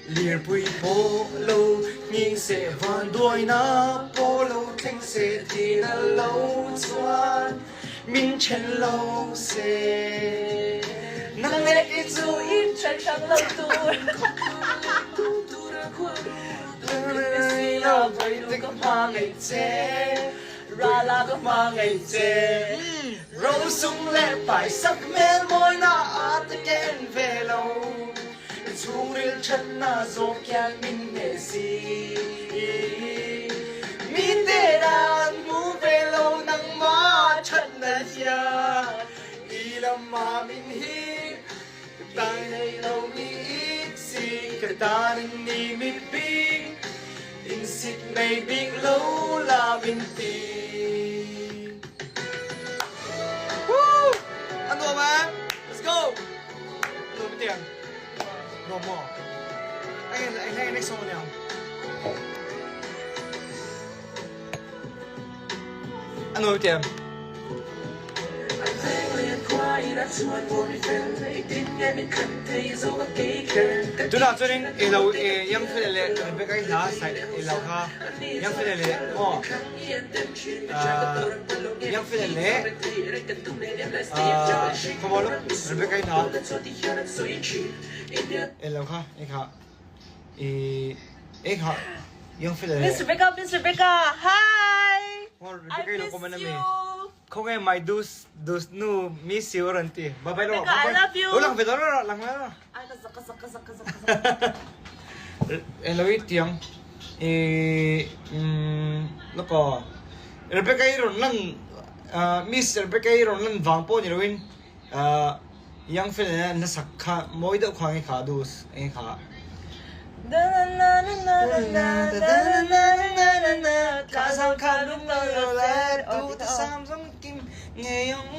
lìa bụi phố lâu nhìn sẽ vòn đuôi nó phố lâu thanh sẽ thì là lâu xoan mình chân lâu sẽ nắng lệ ít dù ít chân trắng lâu tuổi là vậy thì có mà ngày chế ra là có mà ngày chế râu sung lệ phải sắc mê môi na át kén về lâu chung riêng chân na dô kia mình để gì mình để đàn mũ về lâu nắng má chân na chia đi làm mà mình hi tay này lâu mi ít gì cái ta nên đi mi bi in xịt này biết lâu là bình tĩnh. Woo! Ăn đồ mà, let's go. Đồ tiền. Đồ mỏ. Anh hay next song nào. Ăn đồ tiền. Chúng ta cho nên lâu em phải là bên cái lá sai lâu ha em phải là ô em phải là không bao lúc bên cái lá lâu ha anh ha em phải là Mr. Becca, hi! I miss you! Không em mày dus nu miss you rồi thì bye bye rồi. I love you. Lang về đó rồi, lang về đó. Ai là zaka. Em nói tiếng, nó có Rebecca rồi lăng Miss Rebecca rồi lăng vàng po như rồi, yang phải là nó sắc khá mỗi đợt khoang ấy khá dus ấy khá. Cả sao khá lúc nào rồi lẽ tu ta sam giống kim nghe ông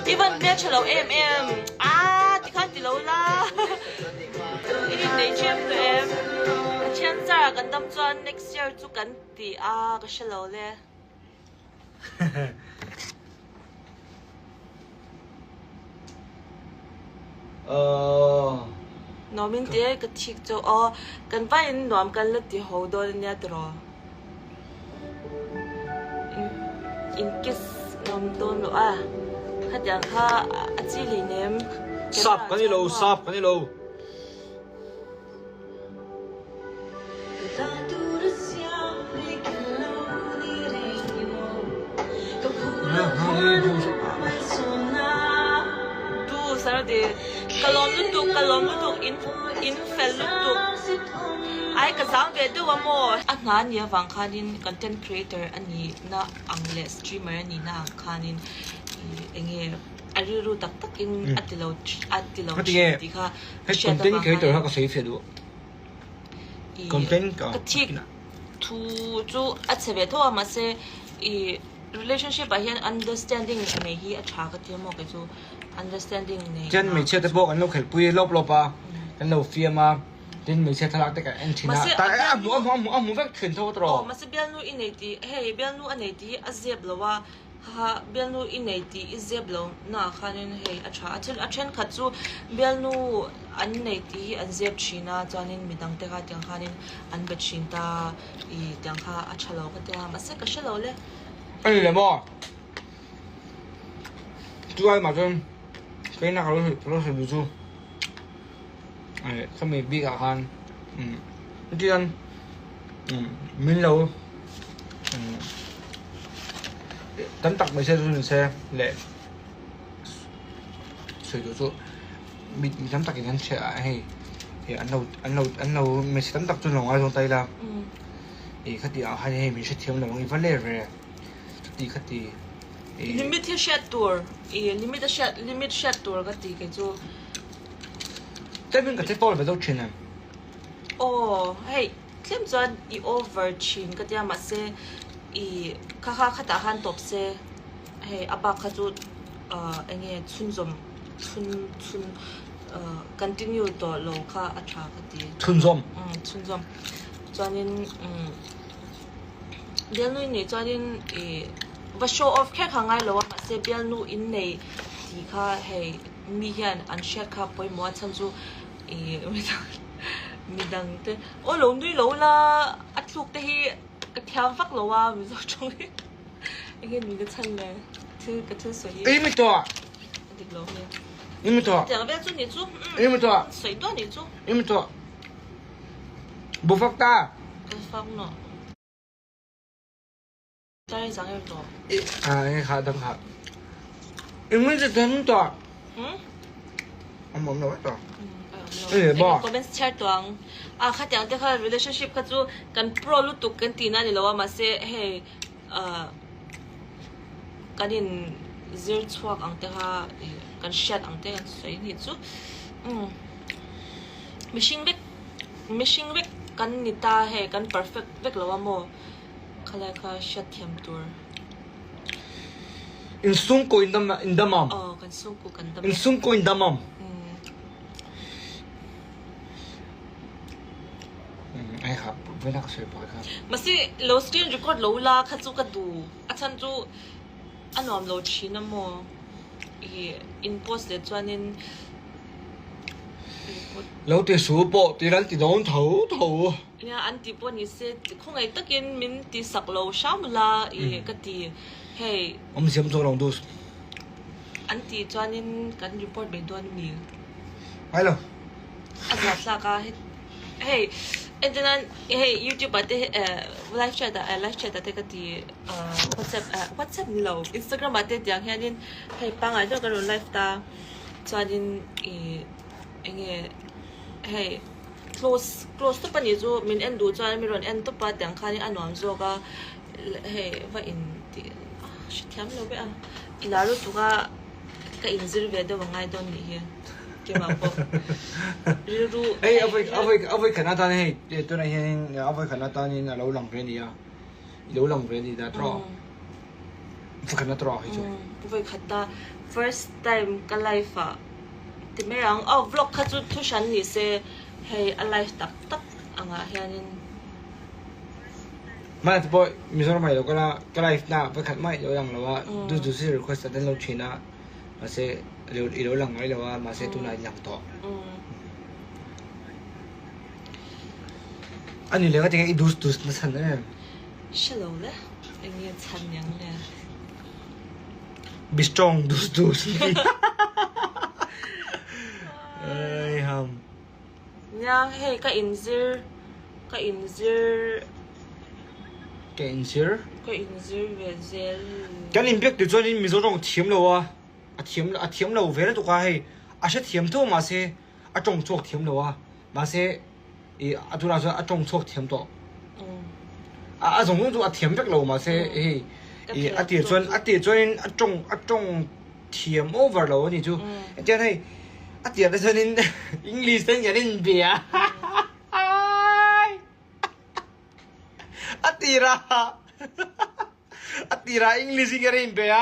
Even biết cho lâu em thì khăn thì lâu la đi lấy chém tụi em chém ra gần đâm cho next year chú gần thì cái sẽ lâu le nó mình tiếc cái chiếc cho gần vai nó gần là thì hậu đó nha đó in kiss nom don lo hát yang ha chỉ lì nem sắp cái gì lâu sắp cái gì lâu tu sao đi kalom lu tu in fel lu tu ai ka sang ve tu mo anh ngàn ya wang khanin content creator ani na angle streamer ani na khanin enge ariru tak in atilo thì kha content creator ha có sai fe du content ka tu chu achebe tho ma se relationship a hian understanding nei hi a tha ka themo ke chu understanding nei chân mình chơi tập bộ anh lâu khởi pui lốp à anh lâu phia mà tin mình chơi thắc cái anh chỉ là tại ông muốn vác thuyền thâu rồi mà sẽ biên nu in này thì hey biên nu anh này thì azeb lo wa ha biên nu in này thì azeb lo na khanin hey a chen khat chu biên nu anh này thì azeb china cho nên mình đang te kha tiếng khanin anh bet chin ta I tiếng kha a chalo ka te mà sẽ cái lo le anh làm gì chú ai mà chân cái nào nó sẽ bị chú không bị bị cả han cái anh mình lâu tấm tắc mấy xe run xe lệ sửa đồ chú bị tấm tắc cái anh sẽ hay thì anh lâu mình sẽ tấm tắc cho nó ai trong tay là thì khách đi áo hay mình sẽ thêm là một cái vấn đề về thì khách đi limit share tour limit share tour cái gì cái chú这边个这包里面都全了。hey thêm cho I over chin cái dia mà se I kha ta han top se hey apa kha chu anh nghe chun continue ตัวโลค่ะอัชาคดี ชุนส้ม ชุนจอมจวนนินเบียลนูนี่จวนนินว่า show off แค่ข้างไงแล้วว่ามาเซเบียลนูอินในที่ค่ะให้มีเห็นอันเช็ดค่ะไปมัวฉันจูมีดังเต้โอ้หลงด้วยหลงละอัดลูกแต่ฮีกระเทียมฟักแล้วว่ามีตัวจงเลยไอ้เงี้ยมีกระชันเลยถือกระชันสวย 哎，没多， ติดลงเลย 你没多， เดี๋ยวไปจุนี่จุ 你没多， สวยตัวนี่จุ 你没多，不发达。 ก็ฟังเนาะได้จังยังตัว 啊，你好，等下，你们这怎么多？我冇那么多。ก็เป็นแชร์ตัวข้าแต่งแต่ค่ะ relationship ค่ะจูกันโปรลุตุกันตีน่านี่แล้วว่ามาเซ่ให้กันยินซิร์ชวักอังแต่ค่ะกันแชทอังแต่กันสวยนี่จูmissing week กันนิตาให้กัน perfect week แล้วว่าโมเขาเลยค่ะแชทเทียมตัว In sunko in the mom. กันสู้กูกัน In sunko in the mom. ไอ้ครับเวลาเขาสวยปอยครับมาสิโลสตีนจุกดโลลาคัดจูกัดดูอาจารย์จูอันนอมโลชีนะโมอินโพสเลจวนนินแล้วตีสูบตีนั้นตีโดนเถาเนี่ยอันที่ปนี่เสคงไอ้ตะกินมินตีสักโลชามลาก็ตีเฮ้ผมเสียมตัวลองดูอันที่จวนนินกันรีพอร์ตเป็นตัวมีไปเลยอาจารย์สักเฮ้เอ็นนั้นเฮ้ YouTube บัดไลฟ์แชทไลฟ์แชทแต่ก็ตีWhatsApp นี่เรา Instagram บัดอย่างเงี้ยนี่เฮ้ปังอะไรตัวกันไลฟ์ตาจวนนินเงี้ยเฮ้ close ตัวปนิจูมินเอ็นดูจวนมิรอนเอ็นตัวปัดอย่างข้านี่อันนอมจูก็เฮ้ว่าอินตีชิดแคมเราไปลาลุตุก็อินซิร์ฟเวดว่าไงตอนนี้เกี่ยวกับรู้เอ้ยเอาไปขนาดตอนนี้ตัวไหนเห็นเอาไปขนาดตอนนี้เราลองเรียนดีอ่ะเราลองเรียนดีแต่ตรอฝึกขนาดตรอให้จุไปขัดตา first time ก็ไลฟ์อ่ะที่ไม่ยังvlog ขัดจุดทุกชั้นนี่เซ่ให้อะไรตักอ่ะเฮียนินมาแต่พอมีส่วนใหม่เราก็ไลฟ์นะไปขัดไม่เราอย่างเราว่าดูสิ request แต่เราชินะมาเซ่เราหลังไว้แล้วว่ามาเซตุนายหลังต่ออันนี้เลยก็จะไอ้ดูสนะฉันเนี่ยฉลองเลยไอ้เนี่ยฉันยังเนี่ยบิสตรองดูสเอ้ยฮัมเนี่ยเฮ้ก็อินซิร์เวเซลกันอินเพ็กต์ตัวนี้มีส่วนของทีมเลยวะทีมเราเวลาตัวก็ให้อาจจะทีมตัวมาเสียจงชกทีมเราอะมาเสียตัวเราจะจงชกทีมตัวจงตัวทีมเพ็กเรามาเสียเดี๋ยวจนจงทีมโอเวอร์เรานี่จูเดี๋ยวให้เดี๋ยวจนอังกฤษเนี่ยเล่นเบียเดี๋ยวอังกฤษเนี่ยเล่นเบีย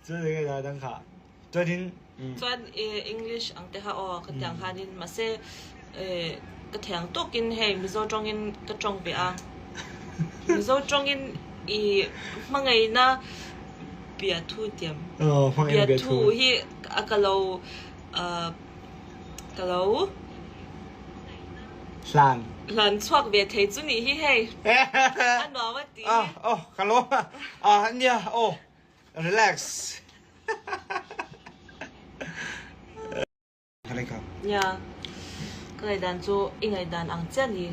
这个要等下，昨天English อังแต่ค่ะก็แต่งค่ะนี่มาเซ่ก็แต่งตัวกินให้มิโซจงกินก็จงไปมิโซจงกินมังไงนะเบียทูเดียมเบียทูที่ก็เราหลานชอบเบียเทจุนี่ที่ให้อันนั้นว่าดีฮัลโหลเนี่ยrelax อะไรครับเนี่ยก็เลยดันจูอิงไงดันอังเจนี่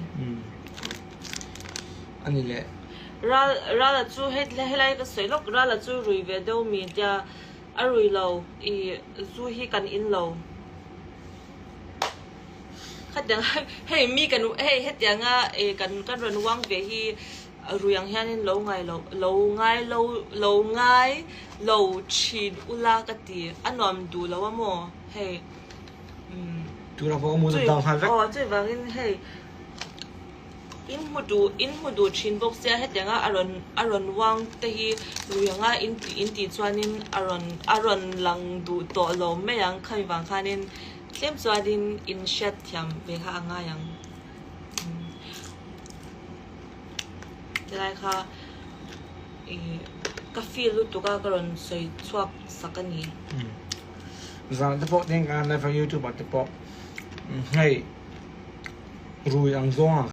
อันนี้แหละราละจูให้ไล่ก็สวยลูกราละจูรุยเวดเอามีเดียรุยเราจูให้กันอินเราขัดยังให้มีกันให้ยังกันรันวังเวฮีรู้ยังเห็นเราไงเราชินอุลากตีอันนั้นดูแล้วว่าโมเฮ้ดูแล้วพอมูจะดาวฮันจุดบางทีเฮ้ in mudu chin box sia het yanga aron wang te hi ruyanga in ti chuanin aron lang du to lo me yang khai wang khanin tlem chuanin in shat thiam ve kha anga yang tilai kha ka feel lu tu ka karon soi chuak sakani Zang te pok ting kan na fa YouTube at te pok. Hey. Rui ang zong